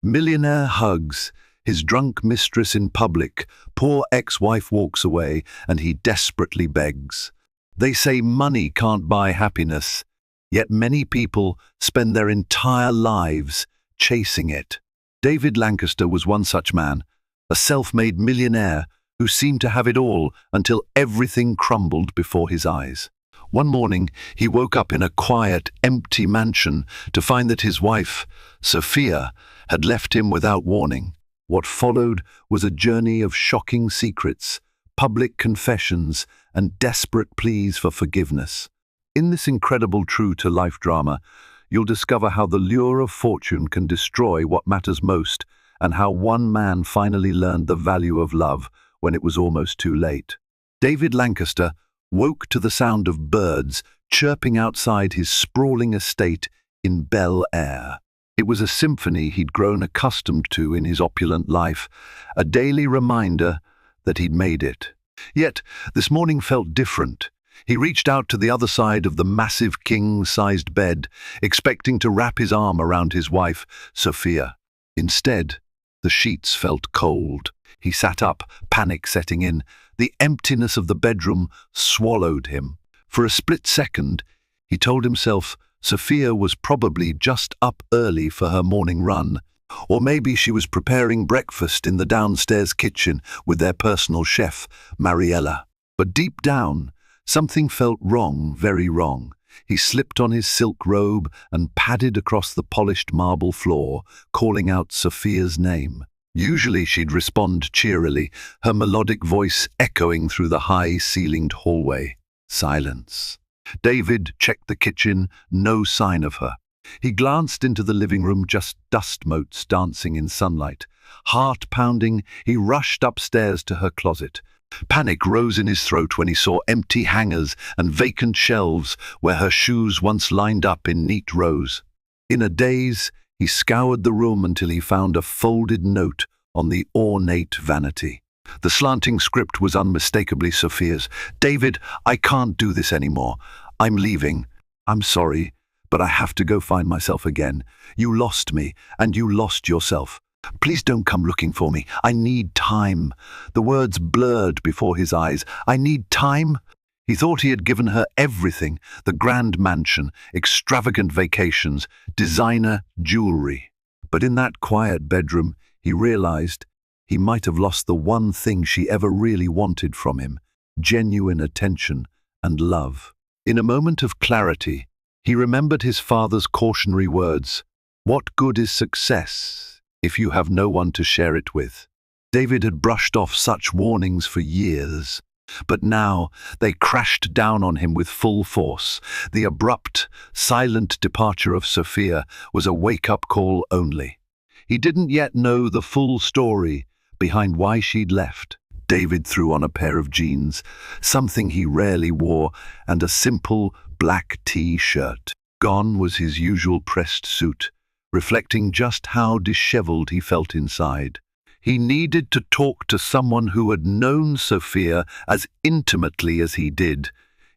Millionaire hugs his drunk mistress in public. Poor ex-wife walks away and he desperately begs. They say money can't buy happiness, yet many people spend their entire lives chasing it. David Lancaster was one such man, a self-made millionaire who seemed to have it all until everything crumbled before his eyes. One morning, he woke up in a quiet, empty mansion to find that his wife, Sofia, had left him without warning. What followed was a journey of shocking secrets, public confessions, and desperate pleas for forgiveness. In this incredible true-to-life drama, you'll discover how the lure of fortune can destroy what matters most, and how one man finally learned the value of love when it was almost too late. David Lancaster woke to the sound of birds chirping outside his sprawling estate in Bel Air. It was a symphony he'd grown accustomed to in his opulent life, a daily reminder that he'd made it. Yet, this morning felt different. He reached out to the other side of the massive king-sized bed, expecting to wrap his arm around his wife, Sofia. Instead, the sheets felt cold. He sat up, panic setting in. The emptiness of the bedroom swallowed him. For a split second, he told himself Sofia was probably just up early for her morning run, or maybe she was preparing breakfast in the downstairs kitchen with their personal chef, Mariella. But deep down, something felt wrong, very wrong. He slipped on his silk robe and padded across the polished marble floor, calling out Sofia's name. Usually she'd respond cheerily, her melodic voice echoing through the high-ceilinged hallway. Silence. David checked the kitchen, no sign of her. He glanced into the living room, just dust motes dancing in sunlight. Heart pounding, he rushed upstairs to her closet. Panic rose in his throat when he saw empty hangers and vacant shelves where her shoes once lined up in neat rows. In a daze, he scoured the room until he found a folded note on the ornate vanity. The slanting script was unmistakably Sofia's. "David, I can't do this anymore. I'm leaving. I'm sorry, but I have to go find myself again. You lost me, and you lost yourself. Please don't come looking for me. I need time." The words blurred before his eyes. I need time? He thought he had given her everything, the grand mansion, extravagant vacations, designer jewelry. But in that quiet bedroom, he realized he might have lost the one thing she ever really wanted from him, genuine attention and love. In a moment of clarity, he remembered his father's cautionary words, "What good is success if you have no one to share it with?" David had brushed off such warnings for years, but now they crashed down on him with full force. The abrupt, silent departure of Sofia was a wake-up call only. He didn't yet know the full story behind why she'd left. David threw on a pair of jeans, something he rarely wore, and a simple black T-shirt. Gone was his usual pressed suit, reflecting just how disheveled he felt inside. He needed to talk to someone who had known Sofia as intimately as he did,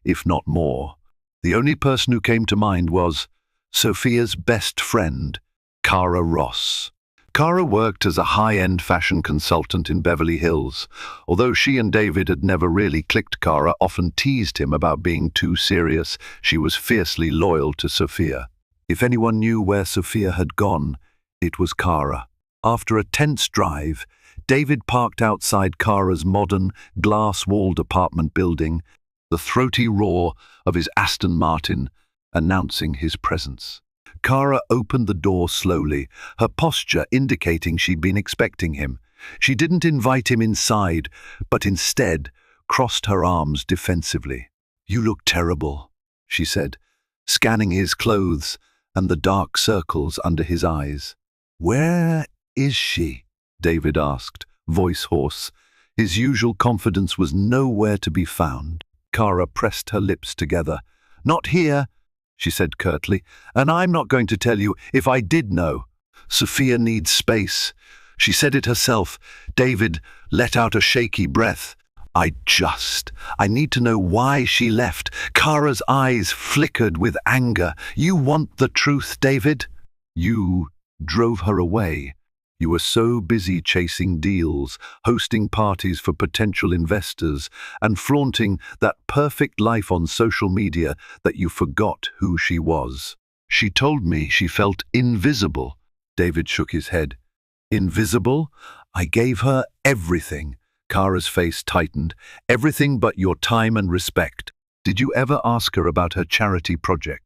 if not more. The only person who came to mind was Sofia's best friend, Cara Ross. Cara worked as a high-end fashion consultant in Beverly Hills. Although she and David had never really clicked, Cara often teased him about being too serious. She was fiercely loyal to Sofia. If anyone knew where Sofia had gone, it was Cara. After a tense drive, David parked outside Cara's modern, glass-walled apartment building, the throaty roar of his Aston Martin announcing his presence. Cara opened the door slowly, her posture indicating she'd been expecting him. She didn't invite him inside, but instead crossed her arms defensively. "You look terrible," she said, scanning his clothes and the dark circles under his eyes. "Where is she?" David asked, voice hoarse. His usual confidence was nowhere to be found. Cara pressed her lips together. "Not here," she said curtly, "and I'm not going to tell you if I did know. Sofia needs space. She said it herself." David let out a shaky breath. I need to know why she left." Cara's eyes flickered with anger. "You want the truth, David?" "You drove her away," You were so busy chasing deals, hosting parties for potential investors, and flaunting that perfect life on social media that you forgot who she was. She told me she felt invisible. David shook his head. Invisible? I gave her everything. Kara's face tightened. Everything but your time and respect. Did you ever ask her about her charity projects?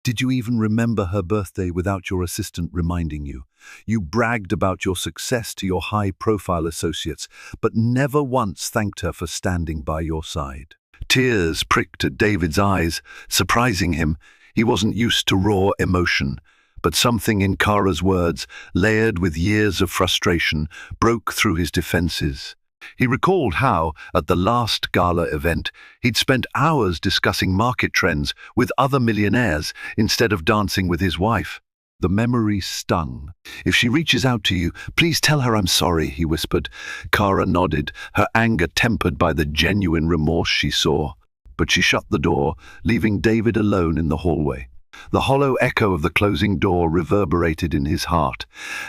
Did you even remember her birthday without your assistant reminding you? You bragged about your success to your high-profile associates, but never once thanked her for standing by your side. Tears pricked at David's eyes, surprising him. He wasn't used to raw emotion, but something in Kara's words, layered with years of frustration, broke through his defenses. He recalled how, at the last gala event, he'd spent hours discussing market trends with other millionaires instead of dancing with his wife. The memory stung. If she reaches out to you, please tell her I'm sorry, he whispered. Kara nodded, her anger tempered by the genuine remorse she saw. But she shut the door, leaving David alone in the hallway. The hollow echo of the closing door reverberated in his heart.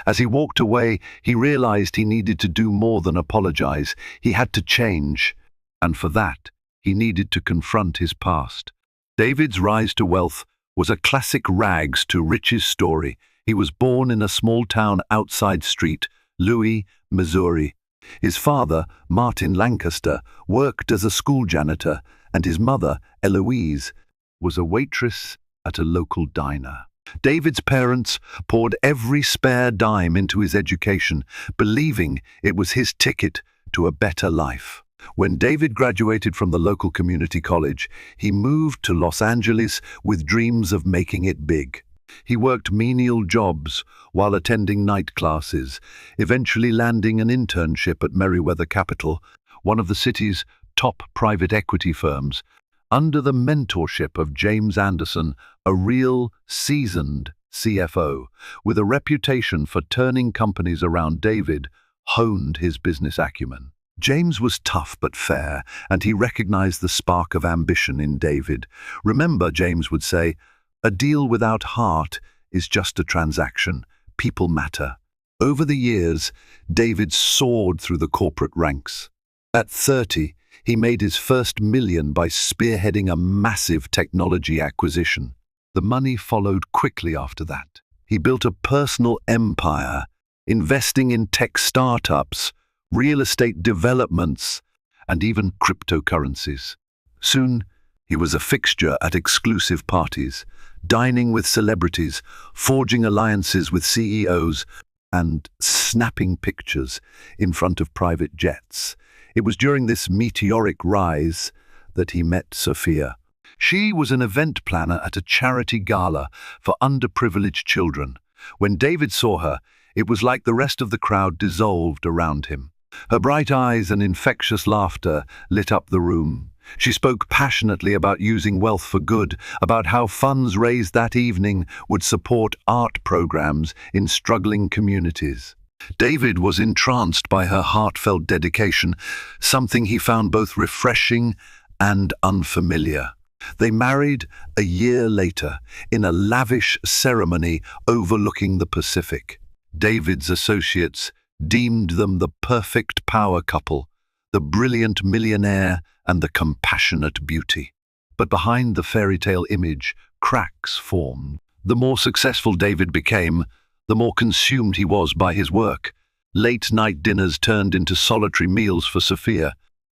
As he walked away, he realized he needed to do more than apologize. He had to change. And for that, he needed to confront his past. David's rise to wealth was a classic rags to riches story. He was born in a small town outside St. Louis, Missouri. His father, Martin Lancaster, worked as a school janitor, and his mother, Eloise, was a waitress at a local diner. David's parents poured every spare dime into his education, believing it was his ticket to a better life. When David graduated from the local community college, he moved to Los Angeles with dreams of making it big. He worked menial jobs while attending night classes, eventually landing an internship at Merriweather Capital, one of the city's top private equity firms, under the mentorship of James Anderson, a real, seasoned CFO, with a reputation for turning companies around. David honed his business acumen. James was tough but fair, and he recognized the spark of ambition in David. Remember, James would say, a deal without heart is just a transaction. People matter. Over the years, David soared through the corporate ranks. At 30, he made his first million by spearheading a massive technology acquisition. The money followed quickly after that. He built a personal empire, investing in tech startups, real estate developments, and even cryptocurrencies. Soon, he was a fixture at exclusive parties, dining with celebrities, forging alliances with CEOs, and snapping pictures in front of private jets. It was during this meteoric rise that he met Sofia. She was an event planner at a charity gala for underprivileged children. When David saw her, it was like the rest of the crowd dissolved around him. Her bright eyes and infectious laughter lit up the room. She spoke passionately about using wealth for good, about how funds raised that evening would support art programs in struggling communities. David was entranced by her heartfelt dedication, something he found both refreshing and unfamiliar. They married a year later in a lavish ceremony overlooking the Pacific. David's associates deemed them the perfect power couple, the brilliant millionaire and the compassionate beauty. But behind the fairy tale image, cracks formed. The more successful David became, the more consumed he was by his work. Late-night dinners turned into solitary meals for Sofia.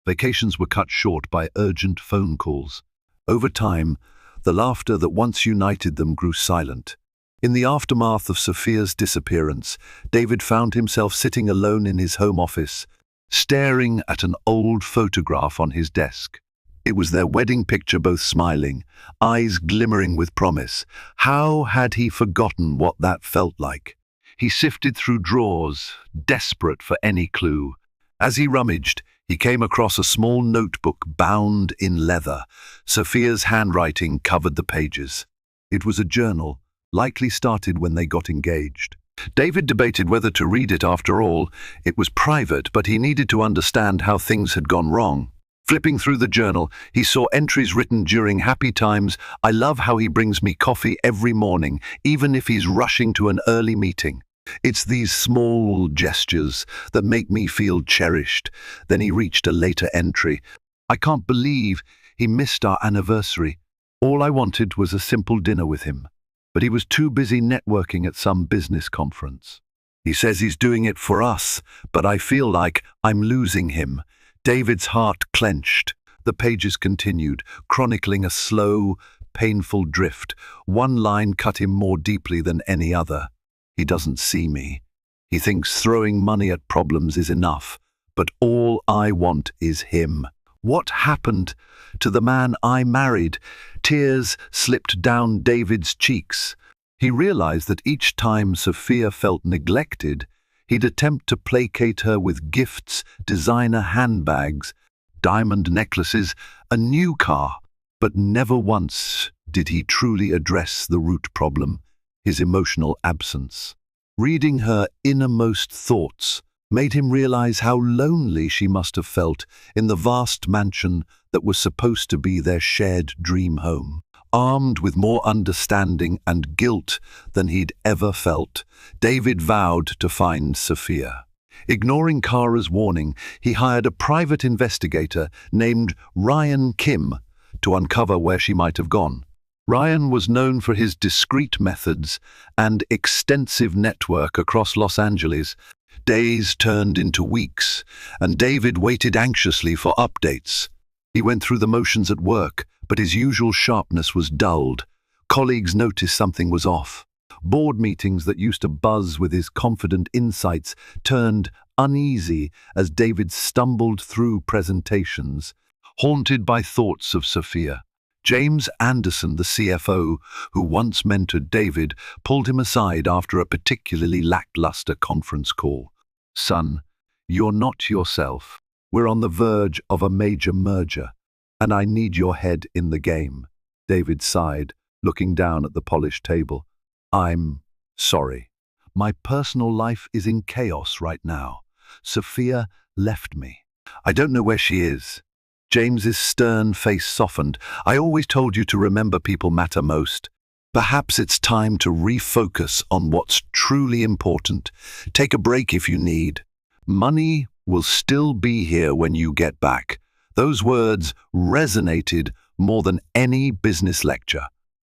Vacations were cut short by urgent phone calls. Over time, the laughter that once united them grew silent. In the aftermath of Sofia's disappearance, David found himself sitting alone in his home office, staring at an old photograph on his desk. It was their wedding picture, both smiling, eyes glimmering with promise. How had he forgotten what that felt like? He sifted through drawers, desperate for any clue. As he rummaged, he came across a small notebook bound in leather. Sofia's handwriting covered the pages. It was a journal, likely started when they got engaged. David debated whether to read it. After all, it was private, but he needed to understand how things had gone wrong. Flipping through the journal, he saw entries written during happy times. I love how he brings me coffee every morning, even if he's rushing to an early meeting. It's these small gestures that make me feel cherished. Then he reached a later entry. I can't believe he missed our anniversary. All I wanted was a simple dinner with him, but he was too busy networking at some business conference. He says he's doing it for us, but I feel like I'm losing him. David's heart clenched. The pages continued, chronicling a slow, painful drift. One line cut him more deeply than any other. He doesn't see me. He thinks throwing money at problems is enough, but all I want is him. What happened to the man I married? Tears slipped down David's cheeks. He realized that each time Sofia felt neglected, he'd attempt to placate her with gifts, designer handbags, diamond necklaces, a new car. But never once did he truly address the root problem, his emotional absence. Reading her innermost thoughts made him realize how lonely she must have felt in the vast mansion that was supposed to be their shared dream home. Armed with more understanding and guilt than he'd ever felt, David vowed to find Sofia. Ignoring Kara's warning, he hired a private investigator named Ryan Kim to uncover where she might have gone. Ryan was known for his discreet methods and extensive network across Los Angeles. Days turned into weeks, and David waited anxiously for updates. He went through the motions at work, but his usual sharpness was dulled. Colleagues noticed something was off. Board meetings that used to buzz with his confident insights turned uneasy as David stumbled through presentations, haunted by thoughts of Sofia. James Anderson, the CFO, who once mentored David, pulled him aside after a particularly lackluster conference call. "Son, you're not yourself. We're on the verge of a major merger, and I need your head in the game." David sighed, looking down at the polished table. "I'm sorry. My personal life is in chaos right now. Sofia left me. I don't know where she is." James's stern face softened. "I always told you to remember people matter most. Perhaps it's time to refocus on what's truly important. Take a break if you need. Money will still be here when you get back." Those words resonated more than any business lecture.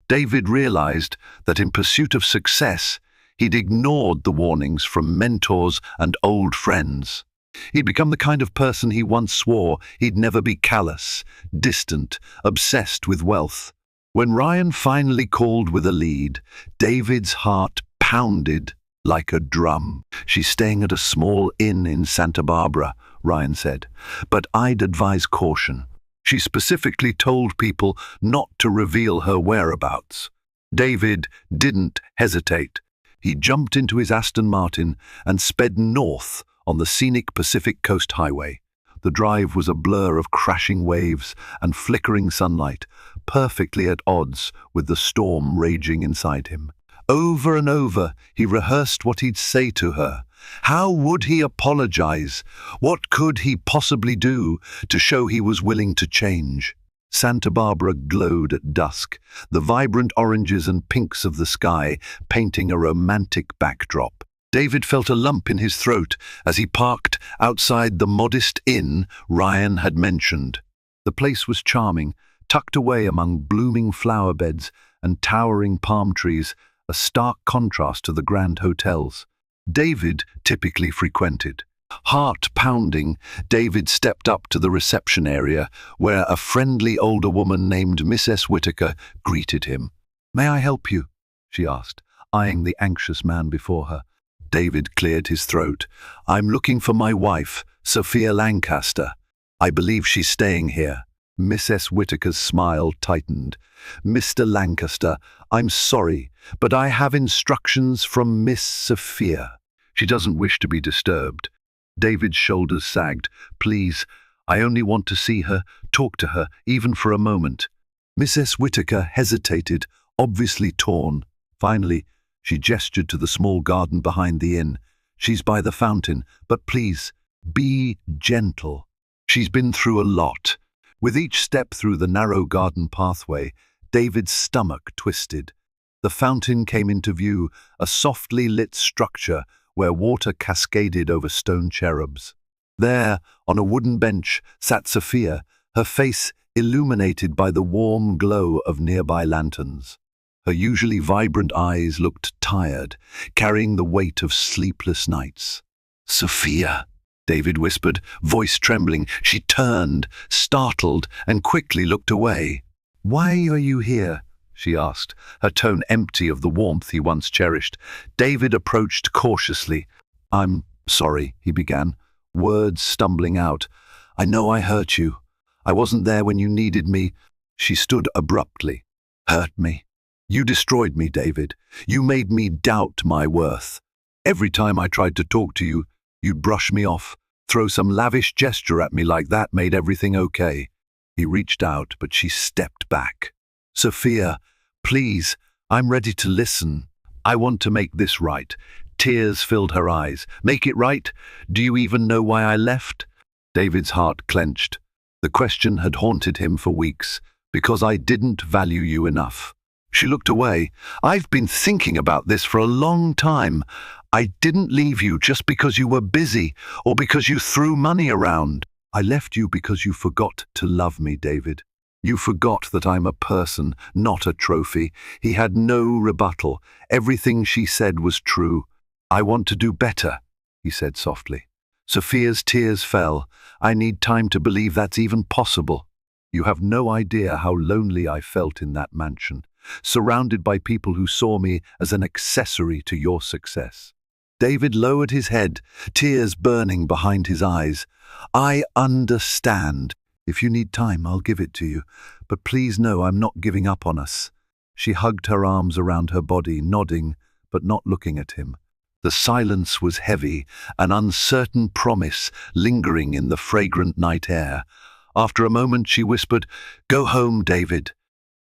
David realized that in pursuit of success, he'd ignored the warnings from mentors and old friends. He'd become the kind of person he once swore he'd never be: callous, distant, obsessed with wealth. When Ryan finally called with a lead, David's heart pounded like a drum. "She's staying at a small inn in Santa Barbara," Ryan said, "but I'd advise caution. She specifically told people not to reveal her whereabouts." David didn't hesitate. He jumped into his Aston Martin and sped north on the scenic Pacific Coast Highway. The drive was a blur of crashing waves and flickering sunlight, perfectly at odds with the storm raging inside him. Over and over, he rehearsed what he'd say to her. How would he apologize? What could he possibly do to show he was willing to change? Santa Barbara glowed at dusk, the vibrant oranges and pinks of the sky painting a romantic backdrop. David felt a lump in his throat as he parked outside the modest inn Ryan had mentioned. The place was charming, tucked away among blooming flower beds and towering palm trees, a stark contrast to the grand hotels David typically frequented. Heart pounding, David stepped up to the reception area, where a friendly older woman named Mrs. Whitaker greeted him. "May I help you?" she asked, eyeing the anxious man before her. David cleared his throat. "I'm looking for my wife, Sofia Lancaster. I believe she's staying here." Mrs. Whitaker's smile tightened. "Mr. Lancaster, I'm sorry, but I have instructions from Miss Sofia. She doesn't wish to be disturbed." David's shoulders sagged. "Please, I only want to see her, talk to her, even for a moment." Mrs. Whitaker hesitated, obviously torn. Finally, she gestured to the small garden behind the inn. "She's by the fountain, but please, be gentle. She's been through a lot." With each step through the narrow garden pathway, David's stomach twisted. The fountain came into view, a softly lit structure where water cascaded over stone cherubs. There, on a wooden bench, sat Sofia, her face illuminated by the warm glow of nearby lanterns. Her usually vibrant eyes looked tired, carrying the weight of sleepless nights. "Sofia," David whispered, voice trembling. She turned, startled, and quickly looked away. "Why are you here?" she asked, her tone empty of the warmth he once cherished. David approached cautiously. "I'm sorry," he began, words stumbling out. "I know I hurt you. I wasn't there when you needed me." She stood abruptly. "Hurt me? You destroyed me, David. You made me doubt my worth. Every time I tried to talk to you, you'd brush me off, throw some lavish gesture at me like that made everything okay." He reached out, but she stepped back. "Sofia, please, I'm ready to listen. I want to make this right." Tears filled her eyes. "Make it right? Do you even know why I left?" David's heart clenched. The question had haunted him for weeks. "Because I didn't value you enough." She looked away. "I've been thinking about this for a long time. I didn't leave you just because you were busy or because you threw money around. I left you because you forgot to love me, David. You forgot that I'm a person, not a trophy." He had no rebuttal. Everything she said was true. "I want to do better," he said softly. Sofia's tears fell. "I need time to believe that's even possible. You have no idea how lonely I felt in that mansion, surrounded by people who saw me as an accessory to your success." David lowered his head, tears burning behind his eyes. "I understand. If you need time, I'll give it to you. But please know I'm not giving up on us." She hugged her arms around her body, nodding, but not looking at him. The silence was heavy, an uncertain promise lingering in the fragrant night air. After a moment, she whispered, "Go home, David.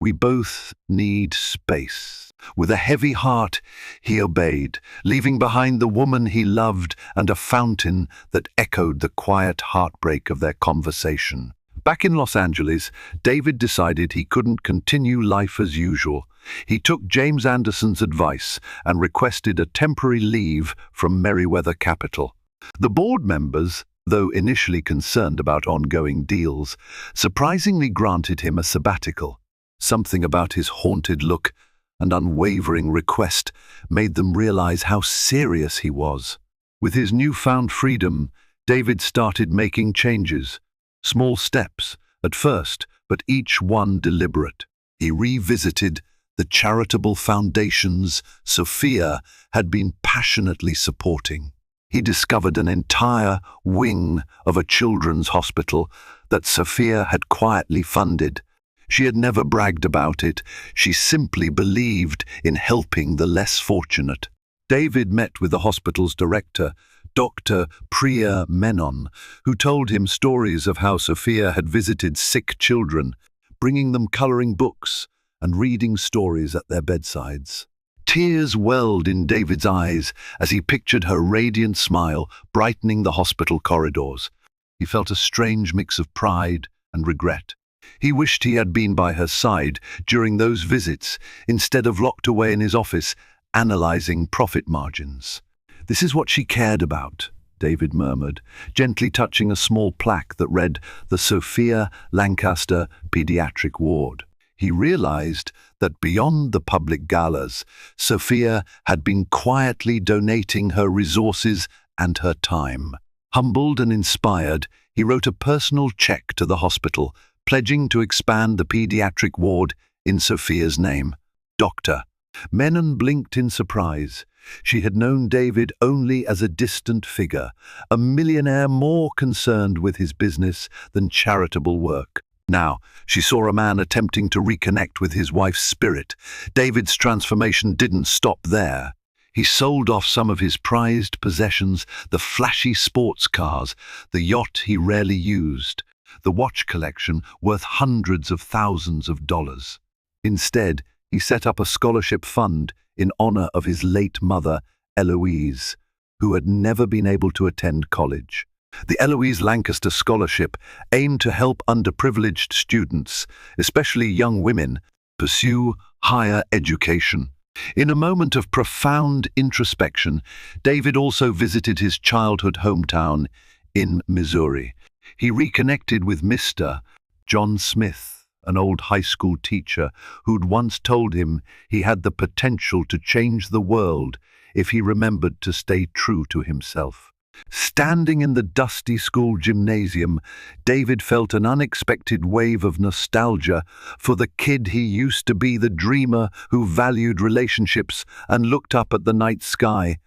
We both need space." With a heavy heart, he obeyed, leaving behind the woman he loved and a fountain that echoed the quiet heartbreak of their conversation. Back in Los Angeles, David decided he couldn't continue life as usual. He took James Anderson's advice and requested a temporary leave from Merriweather Capital. The board members, though initially concerned about ongoing deals, surprisingly granted him a sabbatical. Something about his haunted look and unwavering request made them realize how serious he was. With his newfound freedom, David started making changes. Small steps, at first, but each one deliberate. He revisited the charitable foundations Sofia had been passionately supporting. He discovered an entire wing of a children's hospital that Sofia had quietly funded. She had never bragged about it. She simply believed in helping the less fortunate. David met with the hospital's director, Dr. Priya Menon, who told him stories of how Sofia had visited sick children, bringing them coloring books and reading stories at their bedsides. Tears welled in David's eyes as he pictured her radiant smile brightening the hospital corridors. He felt a strange mix of pride and regret. He wished he had been by her side during those visits, instead of locked away in his office, analyzing profit margins. "This is what she cared about," David murmured, gently touching a small plaque that read, "The Sofia Lancaster Pediatric Ward." He realized that beyond the public galas, Sofia had been quietly donating her resources and her time. Humbled and inspired, he wrote a personal check to the hospital, pledging to expand the pediatric ward in Sofia's name. Doctor. Menon blinked in surprise. She had known David only as a distant figure, a millionaire more concerned with his business than charitable work. Now, she saw a man attempting to reconnect with his wife's spirit. David's transformation didn't stop there. He sold off some of his prized possessions, the flashy sports cars, the yacht he rarely used, the watch collection worth hundreds of thousands of dollars. Instead, he set up a scholarship fund in honor of his late mother, Eloise, who had never been able to attend college. The Eloise Lancaster Scholarship aimed to help underprivileged students, especially young women, pursue higher education. In a moment of profound introspection, David also visited his childhood hometown in Missouri. He reconnected with Mr. John Smith, an old high school teacher who'd once told him he had the potential to change the world if he remembered to stay true to himself. Standing in the dusty school gymnasium, David felt an unexpected wave of nostalgia for the kid he used to be, the dreamer who valued relationships and looked up at the night sky,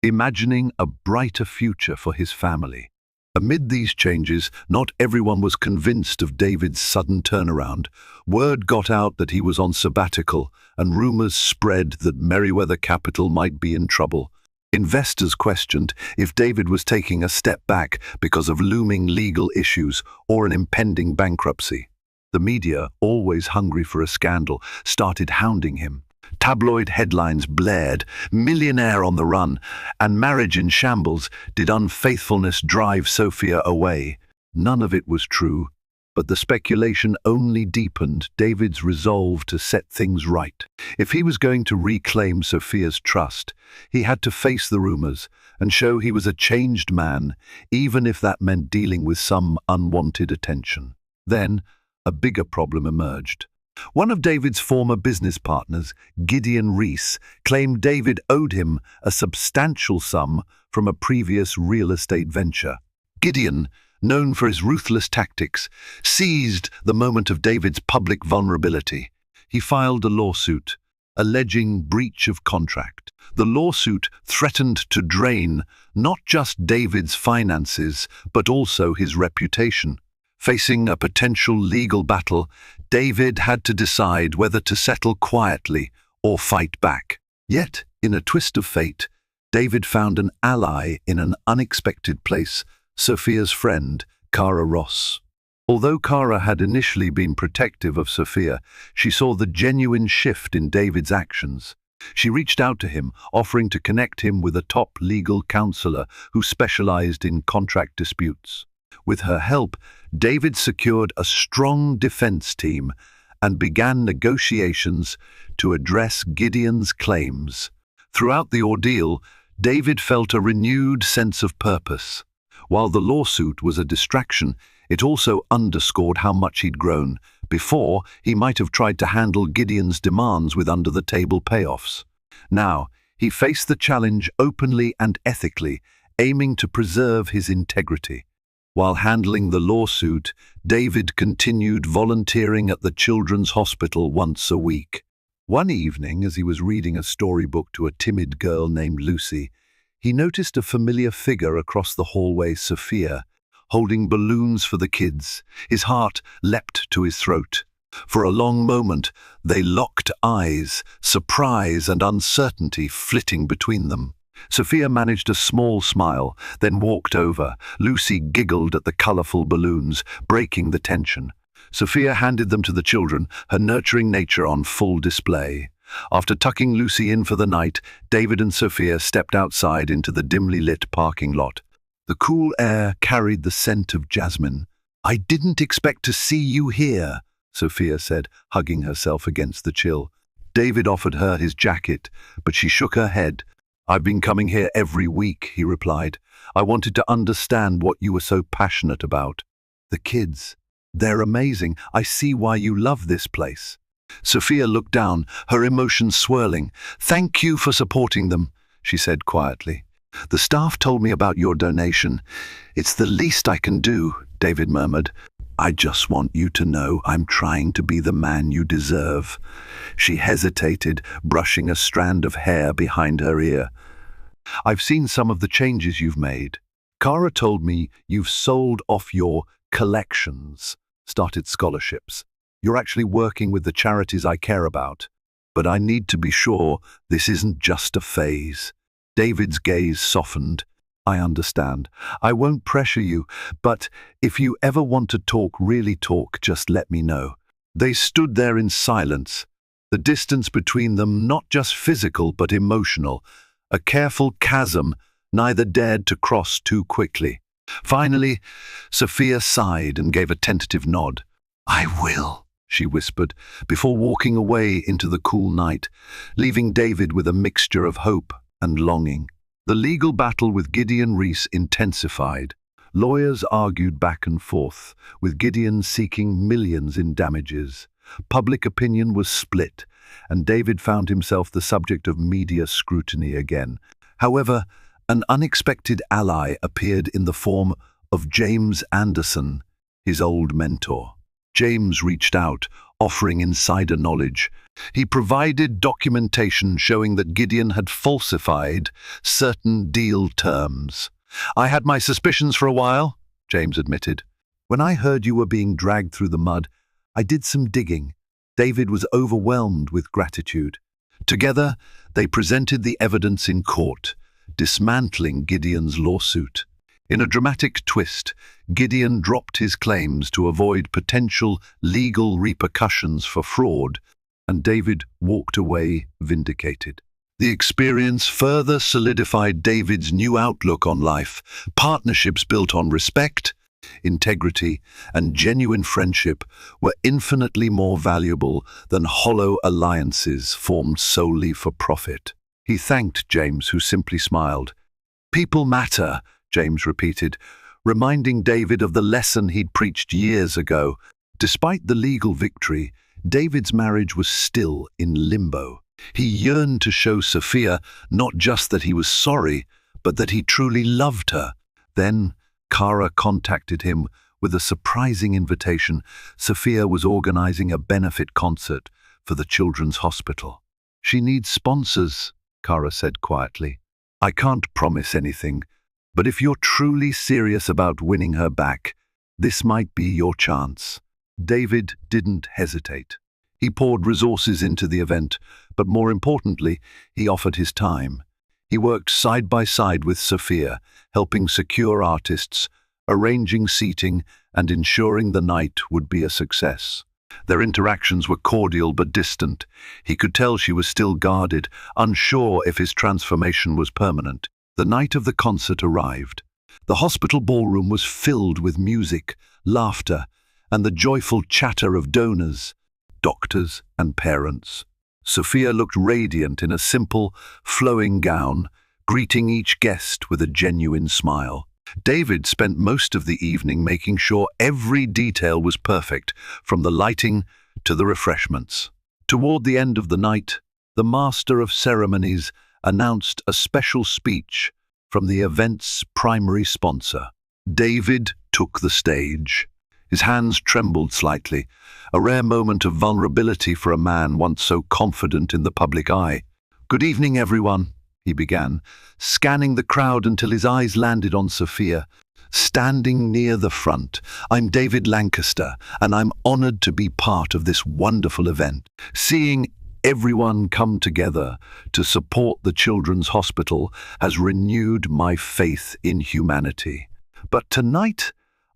imagining a brighter future for his family. Amid these changes, not everyone was convinced of David's sudden turnaround. Word got out that he was on sabbatical, and rumors spread that Merriweather Capital might be in trouble. Investors questioned if David was taking a step back because of looming legal issues or an impending bankruptcy. The media, always hungry for a scandal, started hounding him. Tabloid headlines blared, "Millionaire on the run," and "Marriage in shambles. Did unfaithfulness drive Sofia away?" None of it was true, but the speculation only deepened David's resolve to set things right. If he was going to reclaim Sofia's trust, he had to face the rumors and show he was a changed man, even if that meant dealing with some unwanted attention. Then, a bigger problem emerged. One of David's former business partners, Gideon Reese, claimed David owed him a substantial sum from a previous real estate venture. Gideon, known for his ruthless tactics, seized the moment of David's public vulnerability. He filed a lawsuit, alleging breach of contract. The lawsuit threatened to drain not just David's finances, but also his reputation. Facing a potential legal battle, David had to decide whether to settle quietly or fight back. Yet, in a twist of fate, David found an ally in an unexpected place: Sofia's friend, Cara Ross. Although Cara had initially been protective of Sofia, she saw the genuine shift in David's actions. She reached out to him, offering to connect him with a top legal counselor who specialized in contract disputes. With her help, David secured a strong defense team and began negotiations to address Gideon's claims. Throughout the ordeal, David felt a renewed sense of purpose. While the lawsuit was a distraction, it also underscored how much he'd grown. Before, he might have tried to handle Gideon's demands with under-the-table payoffs. Now, he faced the challenge openly and ethically, aiming to preserve his integrity. While handling the lawsuit, David continued volunteering at the children's hospital once a week. One evening, as he was reading a storybook to a timid girl named Lucy, he noticed a familiar figure across the hallway: Sofia, holding balloons for the kids. His heart leapt to his throat. For a long moment, they locked eyes, surprise and uncertainty flitting between them. Sofia managed a small smile, then walked over. Lucy giggled at the colorful balloons, breaking the tension. Sofia handed them to the children, her nurturing nature on full display. After tucking Lucy in for the night, David and Sofia stepped outside into the dimly lit parking lot. The cool air carried the scent of jasmine. "I didn't expect to see you here," Sofia said, hugging herself against the chill. David offered her his jacket, but she shook her head. "I've been coming here every week," he replied. "I wanted to understand what you were so passionate about." "The kids. They're amazing. I see why you love this place." Sofia looked down, her emotions swirling. "Thank you for supporting them," she said quietly. "The staff told me about your donation. It's the least I can do," David murmured. "I just want you to know I'm trying to be the man you deserve." She hesitated, brushing a strand of hair behind her ear. "I've seen some of the changes you've made. Cara told me you've sold off your collections, started scholarships. You're actually working with the charities I care about. But I need to be sure this isn't just a phase." David's gaze softened. "I understand. I won't pressure you, but if you ever want to talk, really talk, just let me know." They stood there in silence, the distance between them not just physical but emotional, a careful chasm neither dared to cross too quickly. Finally, Sofia sighed and gave a tentative nod. "I will," she whispered, before walking away into the cool night, leaving David with a mixture of hope and longing. The legal battle with Gideon Reese intensified. Lawyers argued back and forth, with Gideon seeking millions in damages. Public opinion was split, and David found himself the subject of media scrutiny again. However, an unexpected ally appeared in the form of James Anderson, his old mentor. James reached out, offering insider knowledge. He provided documentation showing that Gideon had falsified certain deal terms. "I had my suspicions for a while," James admitted. "When I heard you were being dragged through the mud, I did some digging." David was overwhelmed with gratitude. Together, they presented the evidence in court, dismantling Gideon's lawsuit. In a dramatic twist, Gideon dropped his claims to avoid potential legal repercussions for fraud, and David walked away vindicated. The experience further solidified David's new outlook on life. Partnerships built on respect, integrity, and genuine friendship were infinitely more valuable than hollow alliances formed solely for profit. He thanked James, who simply smiled. "People matter," James repeated, reminding David of the lesson he'd preached years ago. Despite the legal victory, David's marriage was still in limbo. He yearned to show Sofia not just that he was sorry, but that he truly loved her. Then, Kara contacted him with a surprising invitation. Sofia was organizing a benefit concert for the children's hospital. "She needs sponsors," Kara said quietly. "I can't promise anything, but if you're truly serious about winning her back, this might be your chance." David didn't hesitate. He poured resources into the event, but more importantly, he offered his time. He worked side by side with Sofia, helping secure artists, arranging seating, and ensuring the night would be a success. Their interactions were cordial but distant. He could tell she was still guarded, unsure if his transformation was permanent. The night of the concert arrived. The hospital ballroom was filled with music, laughter, and the joyful chatter of donors, doctors, and parents. Sofia looked radiant in a simple, flowing gown, greeting each guest with a genuine smile. David spent most of the evening making sure every detail was perfect, from the lighting to the refreshments. Toward the end of the night, the master of ceremonies announced a special speech from the event's primary sponsor. David took the stage. His hands trembled slightly, a rare moment of vulnerability for a man once so confident in the public eye. "Good evening, everyone," he began, scanning the crowd until his eyes landed on Sofia. "Standing near the front, I'm David Lancaster, and I'm honored to be part of this wonderful event. Seeing everyone come together to support the children's hospital has renewed my faith in humanity. But tonight,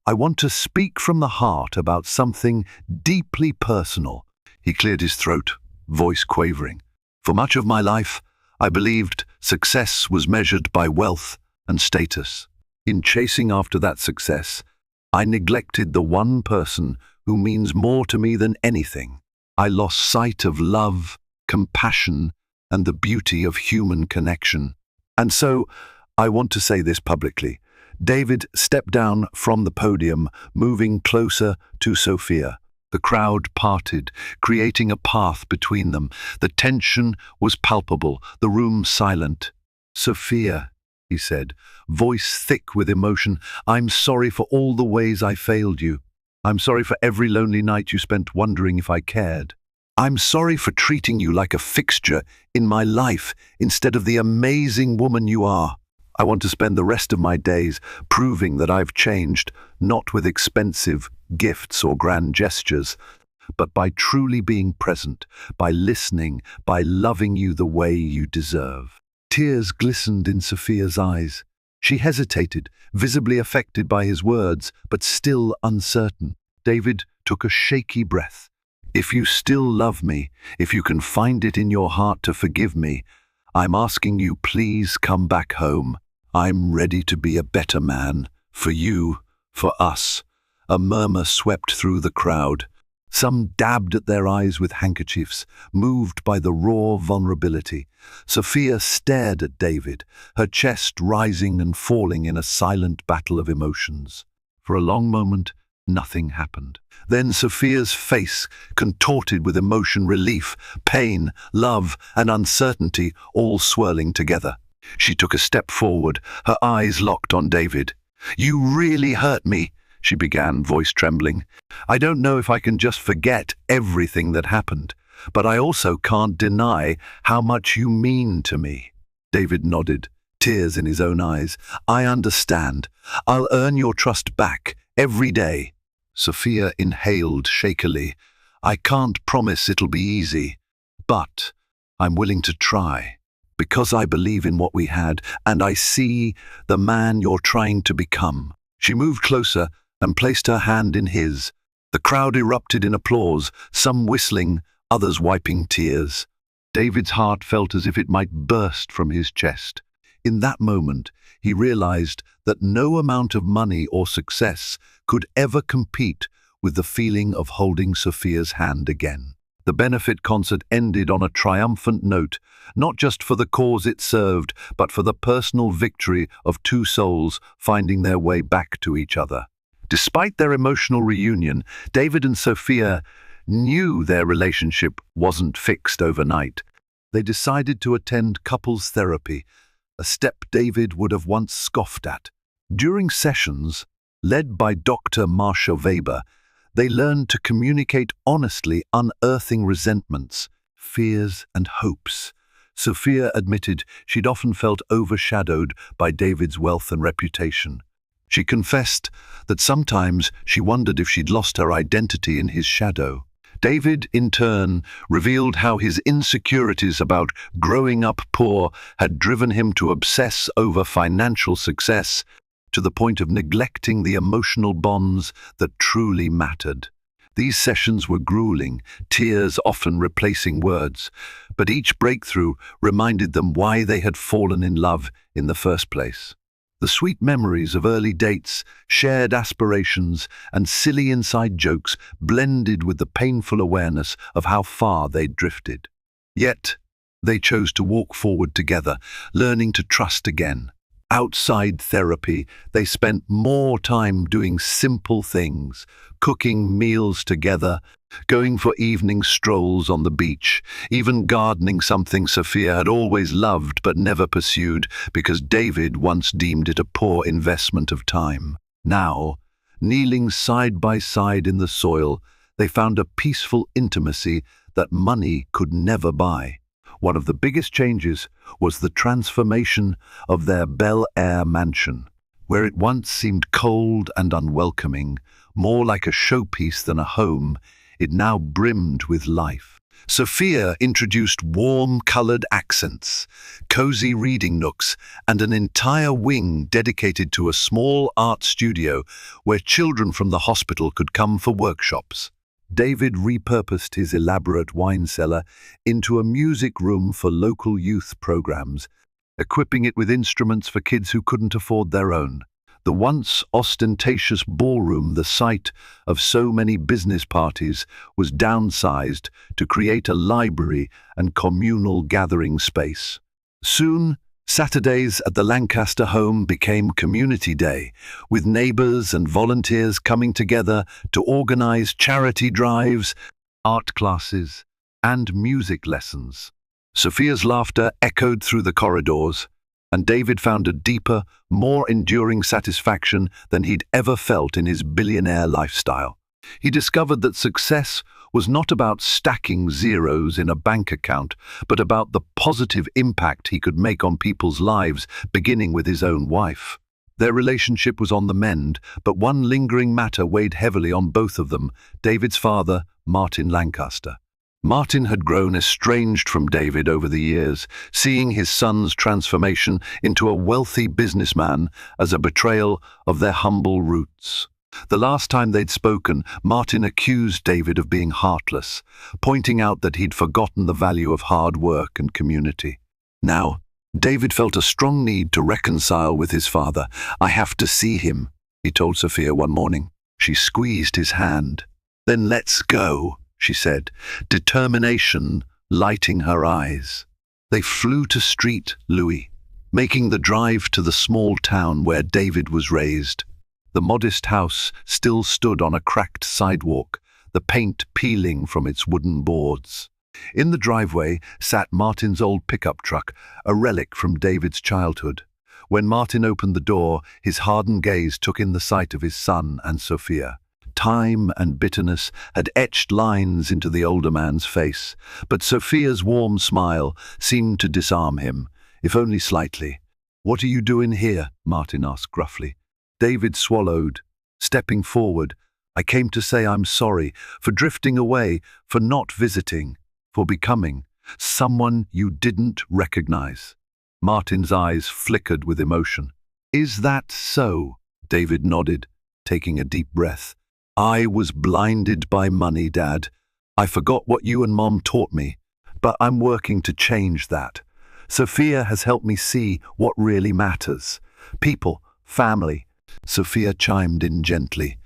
I want to speak from the heart about something deeply personal." He cleared his throat, voice quavering. "For much of my life, I believed success was measured by wealth and status. In chasing after that success, I neglected the one person who means more to me than anything. I lost sight of love, compassion, and the beauty of human connection. And so, I want to say this publicly." David stepped down from the podium, moving closer to Sofia. The crowd parted, creating a path between them. The tension was palpable, the room silent. "Sofia," he said, voice thick with emotion, "I'm sorry for all the ways I failed you. I'm sorry for every lonely night you spent wondering if I cared. I'm sorry for treating you like a fixture in my life instead of the amazing woman you are. I want to spend the rest of my days proving that I've changed, not with expensive gifts or grand gestures, but by truly being present, by listening, by loving you the way you deserve." Tears glistened in Sofia's eyes. She hesitated, visibly affected by his words, but still uncertain. David took a shaky breath. "If you still love me, if you can find it in your heart to forgive me, I'm asking you, please come back home. I'm ready to be a better man, for you, for us." A murmur swept through the crowd. Some dabbed at their eyes with handkerchiefs, moved by the raw vulnerability. Sofia stared at David, her chest rising and falling in a silent battle of emotions. For a long moment, nothing happened. Then Sofia's face contorted with emotion, relief, pain, love, and uncertainty all swirling together. She took a step forward, her eyes locked on David. "You really hurt me," she began, voice trembling. "I don't know if I can just forget everything that happened, but I also can't deny how much you mean to me." David nodded, tears in his own eyes. "I understand. I'll earn your trust back, every day." Sofia inhaled shakily. "I can't promise it'll be easy, but I'm willing to try, because I believe in what we had, and I see the man you're trying to become." She moved closer and placed her hand in his. The crowd erupted in applause, some whistling, others wiping tears. David's heart felt as if it might burst from his chest. In that moment, he realized that no amount of money or success could ever compete with the feeling of holding Sofia's hand again. The benefit concert ended on a triumphant note, not just for the cause it served, but for the personal victory of two souls finding their way back to each other. Despite their emotional reunion, David and Sofia knew their relationship wasn't fixed overnight. They decided to attend couples therapy, a step David would have once scoffed at. During sessions, led by Dr. Marcia Weber, they learned to communicate honestly, unearthing resentments, fears, and hopes. Sofia admitted she'd often felt overshadowed by David's wealth and reputation. She confessed that sometimes she wondered if she'd lost her identity in his shadow. David, in turn, revealed how his insecurities about growing up poor had driven him to obsess over financial success, to the point of neglecting the emotional bonds that truly mattered. These sessions were grueling, tears often replacing words, but each breakthrough reminded them why they had fallen in love in the first place. The sweet memories of early dates, shared aspirations, and silly inside jokes blended with the painful awareness of how far they'd drifted. Yet, they chose to walk forward together, learning to trust again. Outside therapy, they spent more time doing simple things, cooking meals together, going for evening strolls on the beach, even gardening, something Sofia had always loved but never pursued because David once deemed it a poor investment of time. Now, kneeling side by side in the soil, they found a peaceful intimacy that money could never buy. One of the biggest changes was the transformation of their Bel Air mansion, where it once seemed cold and unwelcoming, more like a showpiece than a home. It now brimmed with life. Sofia introduced warm-colored accents, cozy reading nooks, and an entire wing dedicated to a small art studio where children from the hospital could come for workshops. David repurposed his elaborate wine cellar into a music room for local youth programs, equipping it with instruments for kids who couldn't afford their own. The once ostentatious ballroom, the site of so many business parties, was downsized to create a library and communal gathering space. Soon, Saturdays at the Lancaster home became community day, with neighbors and volunteers coming together to organize charity drives, art classes, and music lessons. Sofia's laughter echoed through the corridors, and David found a deeper, more enduring satisfaction than he'd ever felt in his billionaire lifestyle. He discovered that success was not about stacking zeros in a bank account, but about the positive impact he could make on people's lives, beginning with his own wife. Their relationship was on the mend, but one lingering matter weighed heavily on both of them: David's father, Martin Lancaster. Martin had grown estranged from David over the years, seeing his son's transformation into a wealthy businessman as a betrayal of their humble roots. The last time they'd spoken, Martin accused David of being heartless, pointing out that he'd forgotten the value of hard work and community. Now, David felt a strong need to reconcile with his father. "I have to see him," he told Sofia one morning. She squeezed his hand. "Then let's go," she said, determination lighting her eyes. They flew to Street Louis, making the drive to the small town where David was raised. The modest house still stood on a cracked sidewalk, the paint peeling from its wooden boards. In the driveway sat Martin's old pickup truck, a relic from David's childhood. When Martin opened the door, his hardened gaze took in the sight of his son and Sofia. Time and bitterness had etched lines into the older man's face, but Sofia's warm smile seemed to disarm him, if only slightly. "What are you doing here?" Martin asked gruffly. David swallowed, stepping forward. "I came to say I'm sorry for drifting away, for not visiting, for becoming someone you didn't recognize." Martin's eyes flickered with emotion. "Is that so?" David nodded, taking a deep breath. "I was blinded by money, Dad. I forgot what you and Mom taught me, but I'm working to change that. Sofia has helped me see what really matters. People, family." Sofia chimed in gently.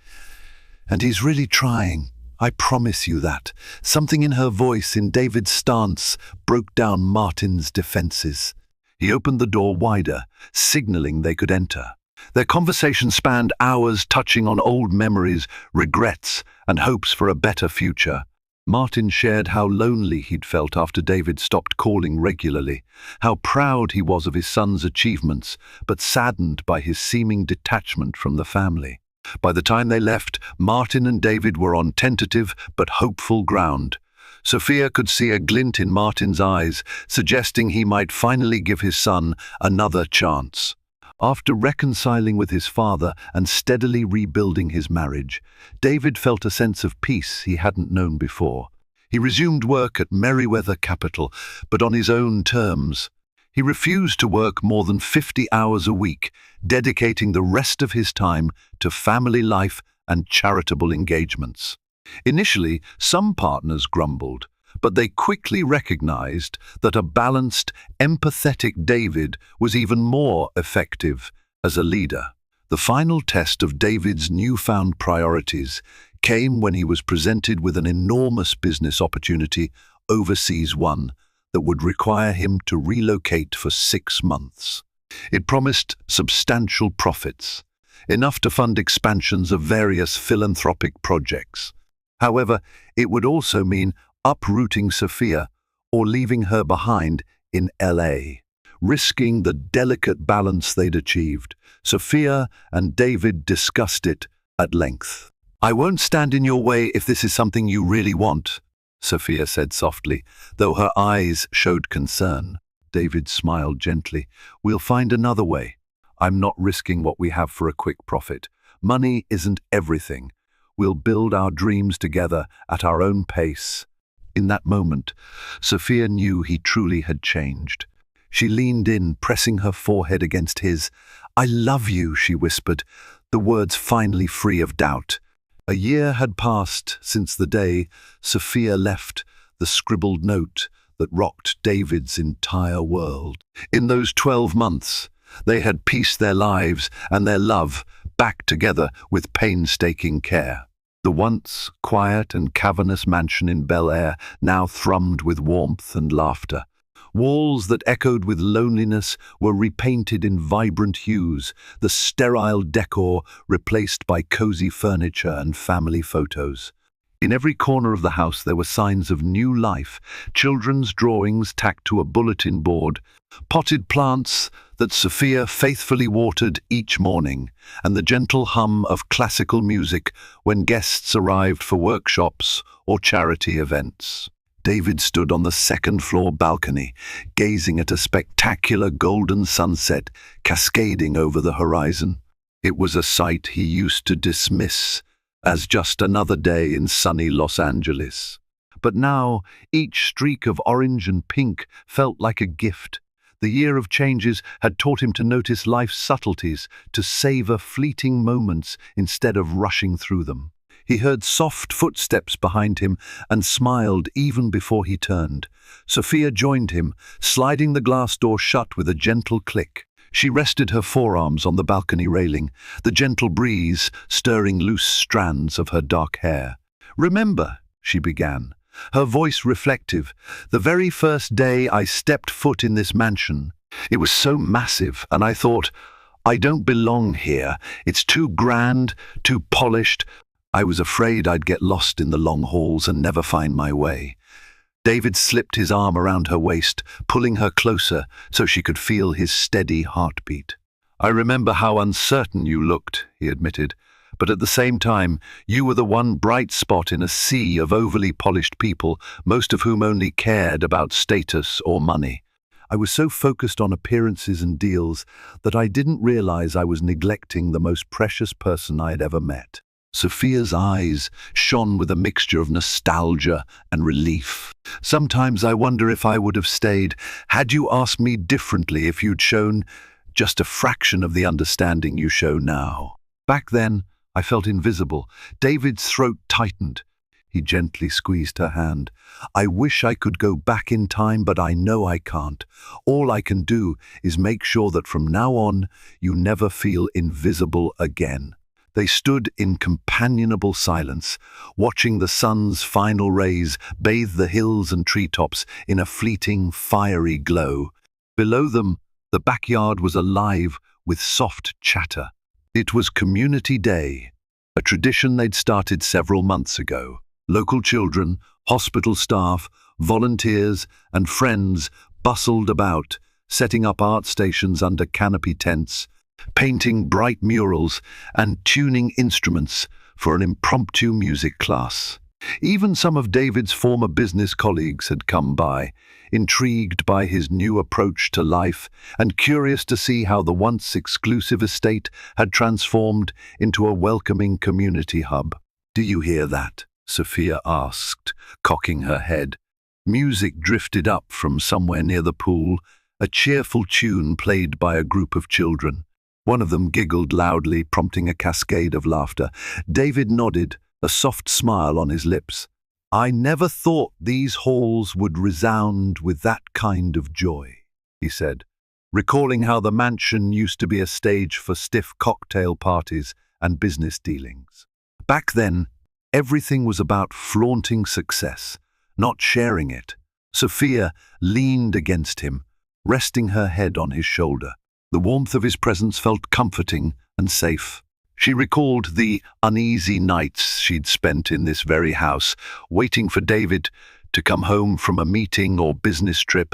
"And he's really trying. I promise you that." Something in her voice, in David's stance, broke down Martin's defenses. He opened the door wider, signaling they could enter. Their conversation spanned hours, touching on old memories, regrets, and hopes for a better future. Martin shared how lonely he'd felt after David stopped calling regularly, how proud he was of his son's achievements, but saddened by his seeming detachment from the family. By the time they left, Martin and David were on tentative but hopeful ground. Sofia could see a glint in Martin's eyes, suggesting he might finally give his son another chance. After reconciling with his father and steadily rebuilding his marriage, David felt a sense of peace he hadn't known before. He resumed work at Merriweather Capital, but on his own terms. He refused to work more than 50 hours a week, dedicating the rest of his time to family life and charitable engagements. Initially, some partners grumbled, but they quickly recognized that a balanced, empathetic David was even more effective as a leader. The final test of David's newfound priorities came when he was presented with an enormous business opportunity, overseas one, that would require him to relocate for 6 months. It promised substantial profits, enough to fund expansions of various philanthropic projects. However, it would also mean uprooting Sofia or leaving her behind in LA. Risking the delicate balance they'd achieved, Sofia and David discussed it at length. "I won't stand in your way if this is something you really want," Sofia said softly, though her eyes showed concern. David smiled gently. "We'll find another way. I'm not risking what we have for a quick profit. Money isn't everything. We'll build our dreams together at our own pace." In that moment, Sofia knew he truly had changed. She leaned in, pressing her forehead against his. "I love you," she whispered, the words finally free of doubt. A year had passed since the day Sofia left the scribbled note that rocked David's entire world. In those 12 months, they had pieced their lives and their love back together with painstaking care. The once quiet and cavernous mansion in Bel Air now thrummed with warmth and laughter. Walls that echoed with loneliness were repainted in vibrant hues, the sterile decor replaced by cozy furniture and family photos. In every corner of the house there were signs of new life, children's drawings tacked to a bulletin board, potted plants that Sofia faithfully watered each morning, and the gentle hum of classical music when guests arrived for workshops or charity events. David stood on the second-floor balcony, gazing at a spectacular golden sunset cascading over the horizon. It was a sight he used to dismiss as just another day in sunny Los Angeles. But now, each streak of orange and pink felt like a gift. The year of changes had taught him to notice life's subtleties, to savor fleeting moments instead of rushing through them. He heard soft footsteps behind him and smiled even before he turned. Sofia joined him, sliding the glass door shut with a gentle click. She rested her forearms on the balcony railing, the gentle breeze stirring loose strands of her dark hair. "Remember," she began, her voice reflective, "the very first day I stepped foot in this mansion. It was so massive, and I thought, I don't belong here. It's too grand, too polished. I was afraid I'd get lost in the long halls and never find my way." David slipped his arm around her waist, pulling her closer so she could feel his steady heartbeat. "I remember how uncertain you looked," he admitted, "but at the same time, you were the one bright spot in a sea of overly polished people, most of whom only cared about status or money. I was so focused on appearances and deals that I didn't realize I was neglecting the most precious person I had ever met." Sofia's eyes shone with a mixture of nostalgia and relief. "Sometimes I wonder if I would have stayed had you asked me differently, if you'd shown just a fraction of the understanding you show now. Back then, I felt invisible." David's throat tightened. He gently squeezed her hand. "I wish I could go back in time, but I know I can't. All I can do is make sure that from now on, you never feel invisible again." They stood in companionable silence, watching the sun's final rays bathe the hills and treetops in a fleeting, fiery glow. Below them, the backyard was alive with soft chatter. It was Community Day, a tradition they'd started several months ago. Local children, hospital staff, volunteers, and friends bustled about, setting up art stations under canopy tents, painting bright murals, and tuning instruments for an impromptu music class. Even some of David's former business colleagues had come by, intrigued by his new approach to life and curious to see how the once exclusive estate had transformed into a welcoming community hub. "Do you hear that?" Sofia asked, cocking her head. Music drifted up from somewhere near the pool, a cheerful tune played by a group of children. One of them giggled loudly, prompting a cascade of laughter. David nodded, a soft smile on his lips. "I never thought these halls would resound with that kind of joy," he said, recalling how the mansion used to be a stage for stiff cocktail parties and business dealings. Back then, everything was about flaunting success, not sharing it. Sofia leaned against him, resting her head on his shoulder. The warmth of his presence felt comforting and safe. She recalled the uneasy nights she'd spent in this very house, waiting for David to come home from a meeting or business trip,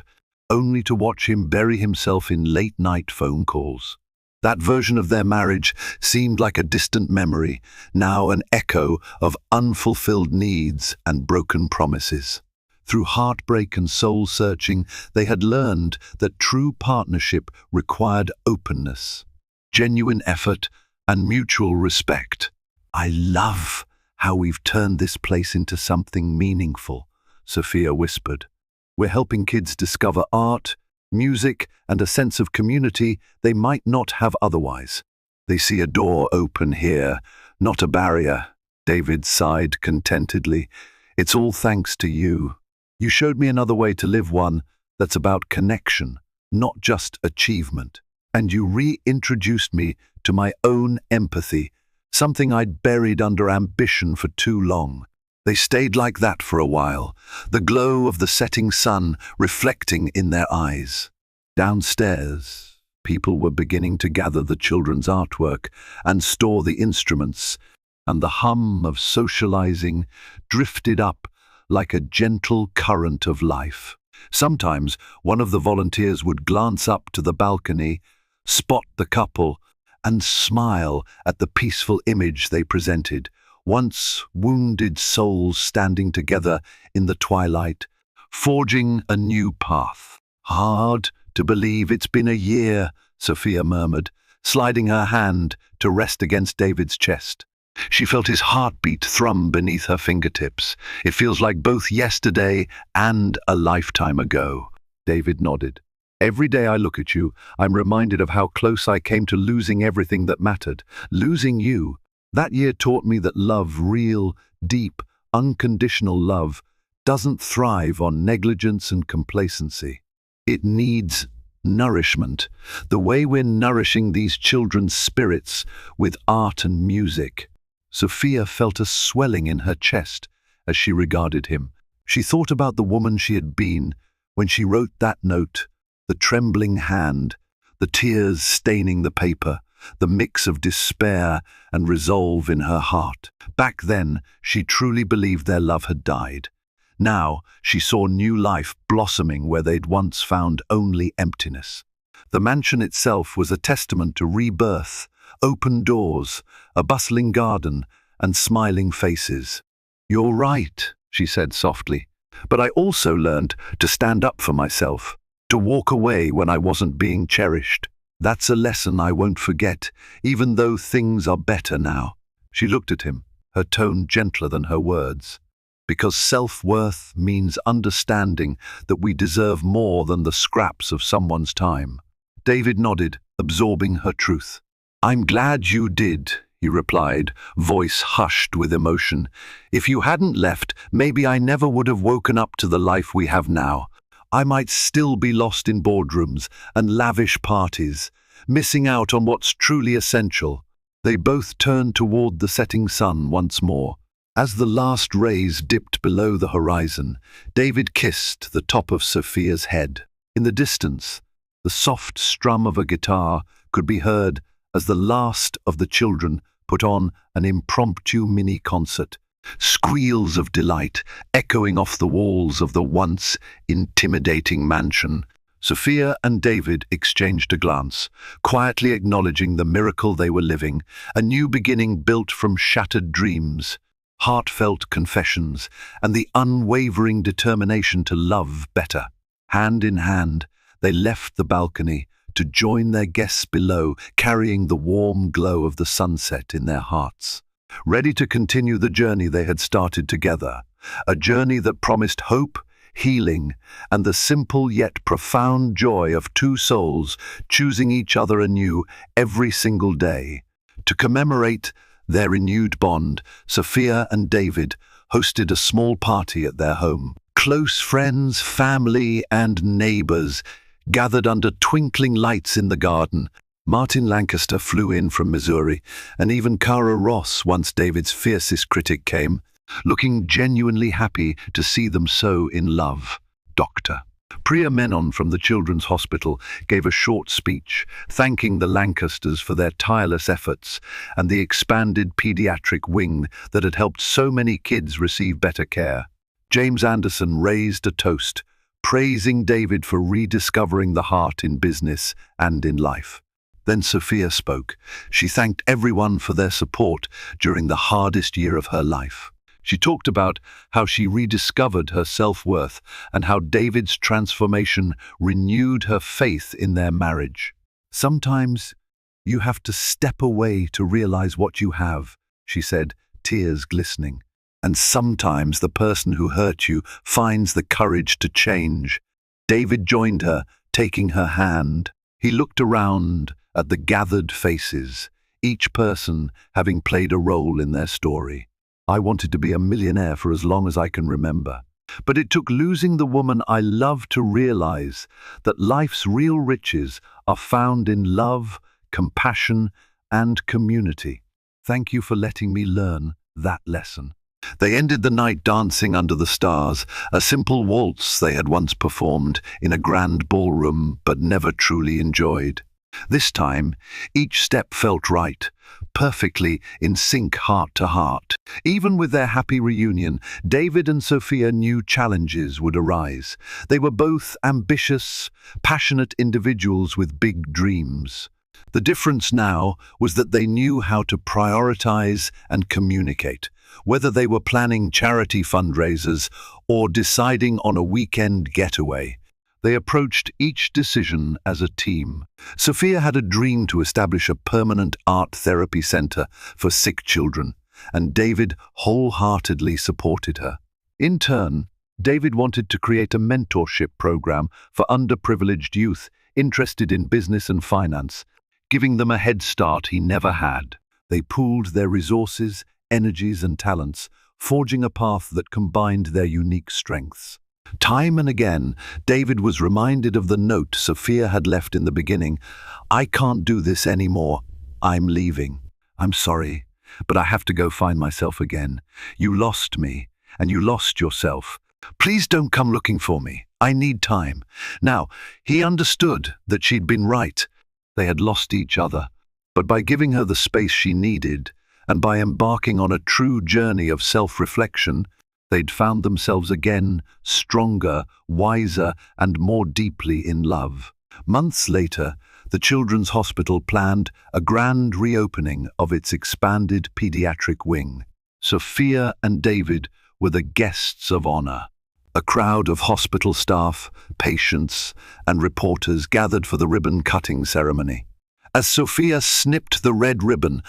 only to watch him bury himself in late-night phone calls. That version of their marriage seemed like a distant memory, now an echo of unfulfilled needs and broken promises. Through heartbreak and soul-searching, they had learned that true partnership required openness, genuine effort, and mutual respect. "I love how we've turned this place into something meaningful," Sofia whispered. "We're helping kids discover art, music, and a sense of community they might not have otherwise. They see a door open here, not a barrier." David sighed contentedly. "It's all thanks to you. You showed me another way to live, one that's about connection, not just achievement. And you reintroduced me to my own empathy, something I'd buried under ambition for too long." They stayed like that for a while, the glow of the setting sun reflecting in their eyes. Downstairs, people were beginning to gather the children's artwork and store the instruments, and the hum of socializing drifted up like a gentle current of life. Sometimes one of the volunteers would glance up to the balcony, spot the couple, and smile at the peaceful image they presented, once wounded souls standing together in the twilight, forging a new path. "Hard to believe it's been a year," Sofia murmured, sliding her hand to rest against David's chest. She felt his heartbeat thrum beneath her fingertips. "It feels like both yesterday and a lifetime ago." David nodded. "Every day I look at you, I'm reminded of how close I came to losing everything that mattered. Losing you. That year taught me that love, real, deep, unconditional love, doesn't thrive on negligence and complacency. It needs nourishment, the way we're nourishing these children's spirits with art and music." Sofia felt a swelling in her chest as she regarded him. She thought about the woman she had been when she wrote that note, the trembling hand, the tears staining the paper, the mix of despair and resolve in her heart. Back then, she truly believed their love had died. Now, she saw new life blossoming where they'd once found only emptiness. The mansion itself was a testament to rebirth, open doors, a bustling garden, and smiling faces. "You're right," she said softly, "but I also learned to stand up for myself, to walk away when I wasn't being cherished. That's a lesson I won't forget, even though things are better now." She looked at him, her tone gentler than her words. "Because self-worth means understanding that we deserve more than the scraps of someone's time." David nodded, absorbing her truth. "I'm glad you did," he replied, voice hushed with emotion. "If you hadn't left, maybe I never would have woken up to the life we have now. I might still be lost in boardrooms and lavish parties, missing out on what's truly essential." They both turned toward the setting sun once more. As the last rays dipped below the horizon, David kissed the top of Sofia's head. In the distance, the soft strum of a guitar could be heard as the last of the children put on an impromptu mini-concert, squeals of delight echoing off the walls of the once intimidating mansion. Sofia and David exchanged a glance, quietly acknowledging the miracle they were living, a new beginning built from shattered dreams, heartfelt confessions, and the unwavering determination to love better. Hand in hand, they left the balcony to join their guests below, carrying the warm glow of the sunset in their hearts, ready to continue the journey they had started together, a journey that promised hope, healing, and the simple yet profound joy of two souls choosing each other anew every single day. To commemorate their renewed bond, Sofia and David hosted a small party at their home. Close friends, family, and neighbors gathered under twinkling lights in the garden. Martin Lancaster flew in from Missouri, and even Cara Ross, once David's fiercest critic, came, looking genuinely happy to see them so in love. Dr. Priya Menon from the Children's Hospital gave a short speech, thanking the Lancasters for their tireless efforts and the expanded pediatric wing that had helped so many kids receive better care. James Anderson raised a toast, praising David for rediscovering the heart in business and in life. Then Sofia spoke. She thanked everyone for their support during the hardest year of her life. She talked about how she rediscovered her self-worth and how David's transformation renewed her faith in their marriage. "Sometimes you have to step away to realize what you have," she said, tears glistening. "And sometimes the person who hurt you finds the courage to change." David joined her, taking her hand. He looked around at the gathered faces, each person having played a role in their story. "I wanted to be a millionaire for as long as I can remember. But it took losing the woman I love to realize that life's real riches are found in love, compassion, and community. Thank you for letting me learn that lesson." They ended the night dancing under the stars, a simple waltz they had once performed in a grand ballroom but never truly enjoyed. This time, each step felt right, perfectly in sync heart to heart. Even with their happy reunion, David and Sofia knew challenges would arise. They were both ambitious, passionate individuals with big dreams. The difference now was that they knew how to prioritize and communicate, whether they were planning charity fundraisers or deciding on a weekend getaway. They approached each decision as a team. Sofia had a dream to establish a permanent art therapy center for sick children, and David wholeheartedly supported her. In turn, David wanted to create a mentorship program for underprivileged youth interested in business and finance, giving them a head start he never had. They pooled their resources, energies, and talents, forging a path that combined their unique strengths. Time and again, David was reminded of the note Sofia had left in the beginning. "I can't do this anymore. I'm leaving. I'm sorry, but I have to go find myself again. You lost me, and you lost yourself. Please don't come looking for me. I need time. Now, he understood that she'd been right. They had lost each other. But by giving her the space she needed, and by embarking on a true journey of self-reflection, they'd found themselves again, stronger, wiser, and more deeply in love. Months later, the Children's Hospital planned a grand reopening of its expanded pediatric wing. Sofia and David were the guests of honor. A crowd of hospital staff, patients, and reporters gathered for the ribbon-cutting ceremony. As Sofia snipped the red ribbon,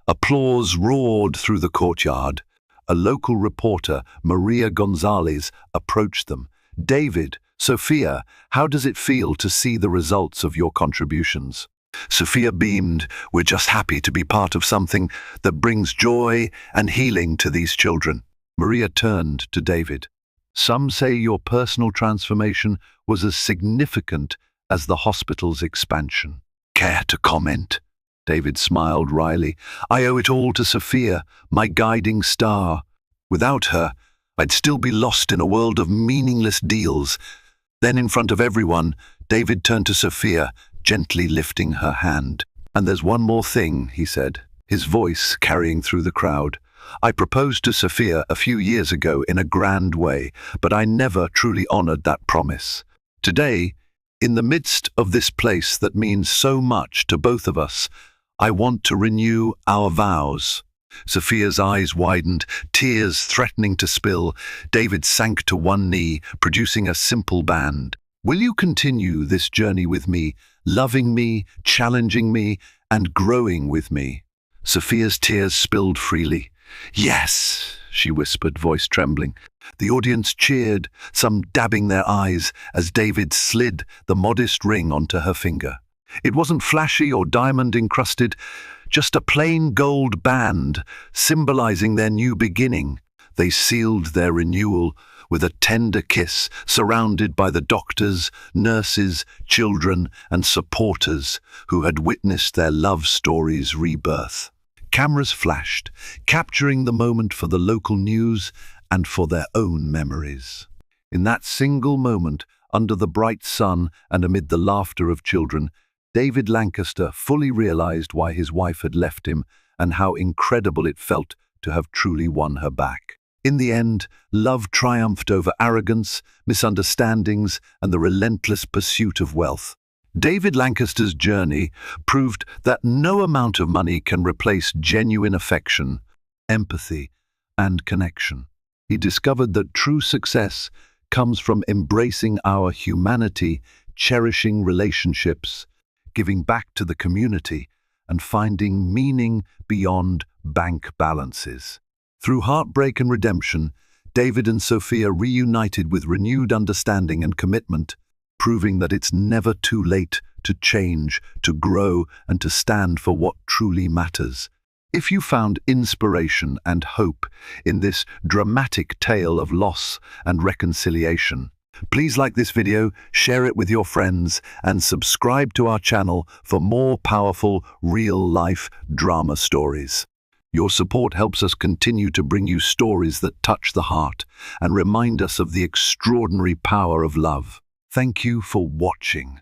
applause roared through the courtyard. A local reporter, Maria Gonzalez, approached them. "David, Sofia, how does it feel to see the results of your contributions?" Sofia beamed. "We're just happy to be part of something that brings joy and healing to these children." Maria turned to David. "Some say your personal transformation was as significant as the hospital's expansion. Care to comment?" David smiled wryly. "I owe it all to Sofia, my guiding star. Without her, I'd still be lost in a world of meaningless deals." Then in front of everyone, David turned to Sofia, gently lifting her hand. "And there's one more thing," he said, his voice carrying through the crowd. "I proposed to Sofia a few years ago in a grand way, but I never truly honored that promise. Today, in the midst of this place that means so much to both of us, I want to renew our vows." Sofia's eyes widened, tears threatening to spill. David sank to one knee, producing a simple band. "Will you continue this journey with me, loving me, challenging me, and growing with me?" Sofia's tears spilled freely. "Yes," she whispered, voice trembling. The audience cheered, some dabbing their eyes, as David slid the modest ring onto her finger. It wasn't flashy or diamond-encrusted, just a plain gold band, symbolizing their new beginning. They sealed their renewal with a tender kiss, surrounded by the doctors, nurses, children, and supporters who had witnessed their love story's rebirth. Cameras flashed, capturing the moment for the local news and for their own memories. In that single moment, under the bright sun and amid the laughter of children, David Lancaster fully realized why his wife had left him and how incredible it felt to have truly won her back. In the end, love triumphed over arrogance, misunderstandings, and the relentless pursuit of wealth. David Lancaster's journey proved that no amount of money can replace genuine affection, empathy, and connection. He discovered that true success comes from embracing our humanity, cherishing relationships, giving back to the community, and finding meaning beyond bank balances. Through heartbreak and redemption, David and Sofia reunited with renewed understanding and commitment, proving that it's never too late to change, to grow, and to stand for what truly matters. If you found inspiration and hope in this dramatic tale of loss and reconciliation, please like this video, share it with your friends, and subscribe to our channel for more powerful, real-life drama stories. Your support helps us continue to bring you stories that touch the heart and remind us of the extraordinary power of love. Thank you for watching.